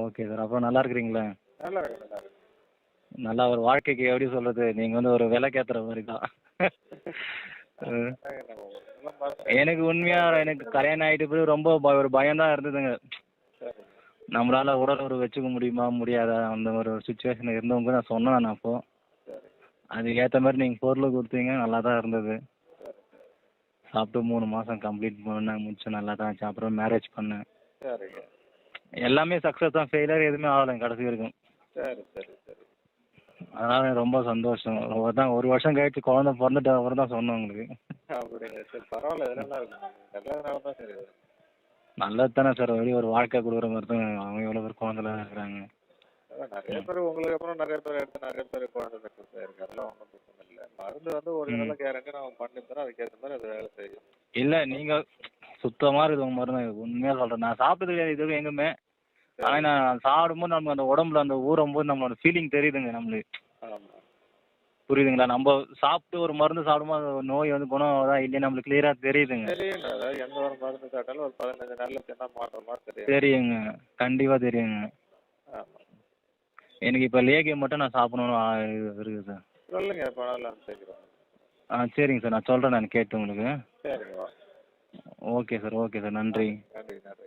Okay sir. அப்புறம் நல்லா இருக்கிறீங்களா? நல்லா இருக்கு, நல்லா இருக்கு. நல்லா ஒரு வாழ்க்கைக்கு எப்படி சொல்றது, நீங்க வந்து ஒரு விலைக்கேத்துற மாதிரி தான். எனக்கு உண்மையா எனக்கு கல்யாணம் ஆயிட்டு போய் ரொம்ப ஒரு பயம் தான் இருந்ததுங்க. நம்மளால உடல் உறவு வச்சுக்க முடியுமா முடியாதா அந்த ஒரு சுச்சுவேஷன் இருந்தவங்க நான் சொன்னேன். நான் அப்போ அதுக்கு ஏற்ற மாதிரி நீங்கள் பொருள் கொடுத்தீங்க, நல்லா தான் இருந்தது. சாப்பிட்டு 3 மாதம் கம்ப்ளீட் பண்ண முடிச்சு நல்லா தான் ஆச்சு. அப்புறம் மேரேஜ் பண்ணேன். எல்லாமே சக்ஸஸ் தான், ஃபெயிலியர் எதுவுமே ஆகலை கடைசி வரைக்கும். சரி சரி சரி. அதனால ரொம்ப சந்தோஷம். தான் 1 வருஷம் கழிச்சு குழந்தை பிறந்துட்டு அப்புறம் தான் சொன்னேன் உங்களுக்கு. அப்படிங்க. சரி பரவாயில்ல, இதெல்லாம் இருக்கும். நல்லதுனால தான் சரி. நல்லது தானே சார், வெளியே ஒரு வாழ்க்கை கொடுக்குற மாதிரி தான். அவங்க எவ்வளோ பேர் குழந்தைலாம் இருக்கிறாங்க. நிறைய பேர் உங்களுக்கு அப்புறம் நிறைய பேர் எடுத்து நிறைய பேர் குழந்தை பெற்று இருக்கு. அதெல்லாம் ஒன்றும் பிரச்சனை இல்லை. மருந்து வந்து ஒரு நல்ல கேரண்டி நம்ம பண்ணி தரோம். அதுக்கேற்ற மாதிரி அது வேலை செய்யும். இல்லை நீங்கள் சுத்தமாக இருக்குது உங்கள் மருந்து. உண்மையாக சொல்கிறேன், நான் சாப்பிட்டது கிடையாது இது எங்குமே. ஆனால் நான் சாப்பிடும்போது நமக்கு அந்த உடம்புல அந்த ஊறும்போது நம்மளோட ஃபீலிங் தெரியுதுங்க நம்மளுக்கு. புரியுதுங்களா? நம்ம சாப்பிட்டு ஒரு மருந்து சாப்பிடும்போது அந்த நோய் வந்து குணம் தான் இல்லையா நம்மளுக்கு கிளியராக தெரியுதுங்க. தெரியுங்க. அதாவது எந்த ஒரு மருந்து சாப்பிட்டாலும் ஒரு 15 நாள்ல என்ன மாற்றமா தெரியுங்க, கண்டிப்பாக தெரியுங்க. எனக்கு இப்போ லேகியம் மட்டும் நான் சாப்பிடணும்னு இருக்குது சார். சொல்லுங்க, பணம் சேர்க்கிறோம். சரிங்க சார், நான் சொல்கிறேன், நான் கேட்டு உங்களுக்கு. சரிங்க. ஓகே சார், ஓகே சார், நன்றி. நன்றி நன்றி.